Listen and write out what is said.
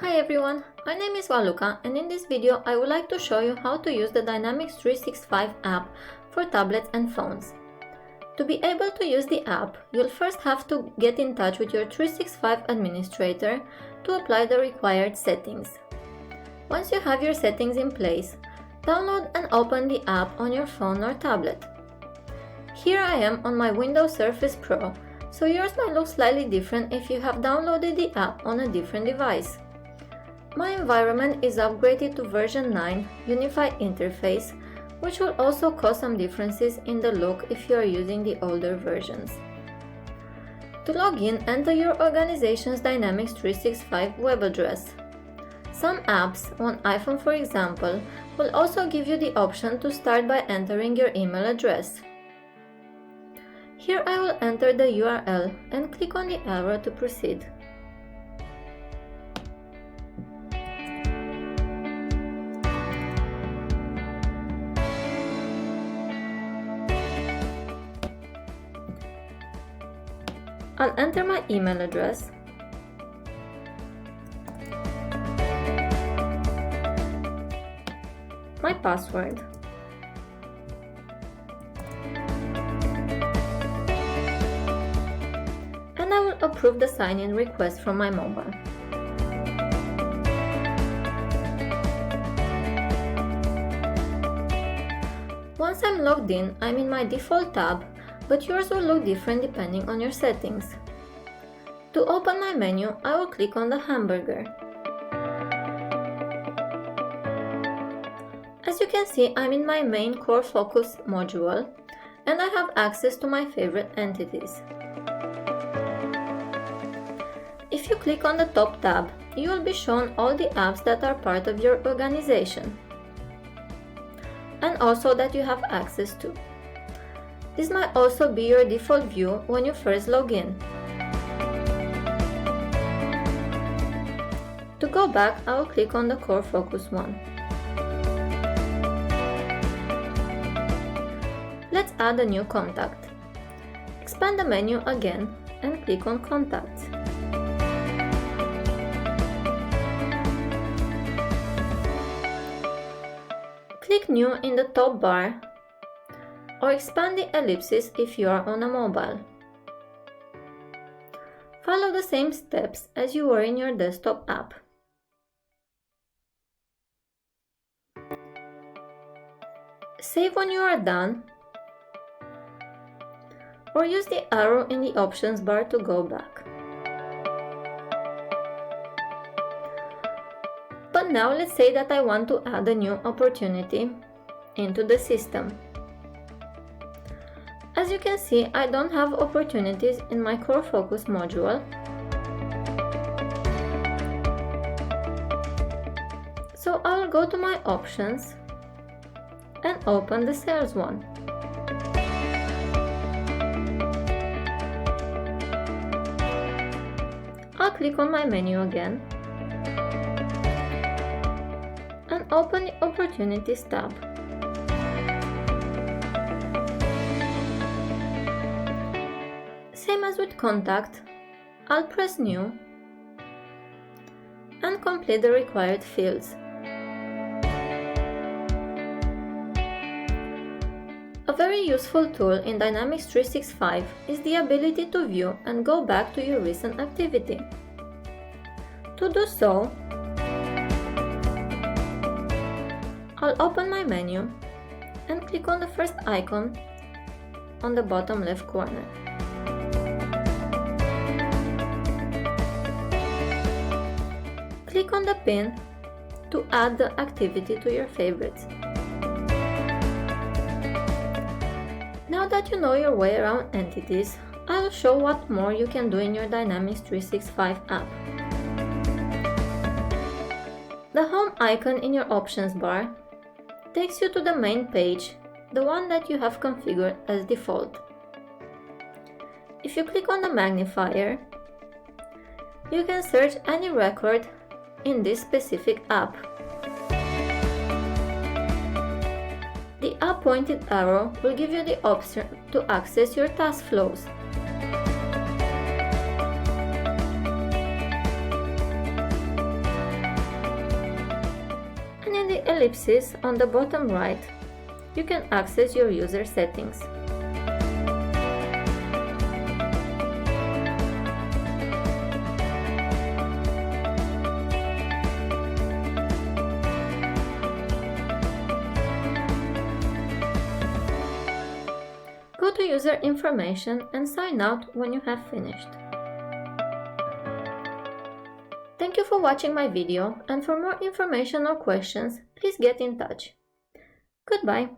Hi everyone, my name is Waluka and in this video I would like to show you how to use the Dynamics 365 app for tablets and phones. To be able to use the app, you'll first have to get in touch with your 365 administrator to apply the required settings. Once you have your settings in place, download and open the app on your phone or tablet. Here I am on my Windows Surface Pro, so yours might look slightly different if you have downloaded the app on a different device. My environment is upgraded to version 9 Unified Interface, which will also cause some differences in the look if you are using the older versions. To log in, enter your organization's Dynamics 365 web address. Some apps, on iPhone for example, will also give you the option to start by entering your email address. Here I will enter the URL and click on the arrow to proceed. I'll enter my email address, my password, and I will approve the sign-in request from my mobile. Once I'm logged in, I'm in my default tab, but yours will look different depending on your settings. To open my menu, I will click on the hamburger. As you can see, I'm in my main Core Focus module, and I have access to my favorite entities. If you click on the top tab, you will be shown all the apps that are part of your organization, and also that you have access to. This might also be your default view when you first log in. To go back, I will click on the Core Focus one. Let's add a new contact. Expand the menu again and click on Contacts. Click New in the top bar, or expand the ellipsis if you are on a mobile. Follow the same steps as you were in your desktop app. Save when you are done, or use the arrow in the options bar to go back. But now let's say that I want to add a new opportunity into the system. As you can see, I don't have opportunities in my Core Focus module, so I will go to my options and open the sales one. I'll click on my menu again and open the Opportunities tab. Same as with Contact, I'll press New and complete the required fields. A very useful tool in Dynamics 365 is the ability to view and go back to your recent activity. To do so, I'll open my menu and click on the first icon on the bottom left corner. Click on the pin to add the activity to your favorites. Now that you know your way around entities, I will show what more you can do in your Dynamics 365 app. The home icon in your options bar takes you to the main page, the one that you have configured as default. If you click on the magnifier, you can search any record in this specific app. The up-pointed arrow will give you the option to access your task flows. ellipsis on the bottom right, you can access your user settings. Go to User Information and sign out when you have finished. Thank you for watching my video, and for more information or questions, please get in touch. Goodbye!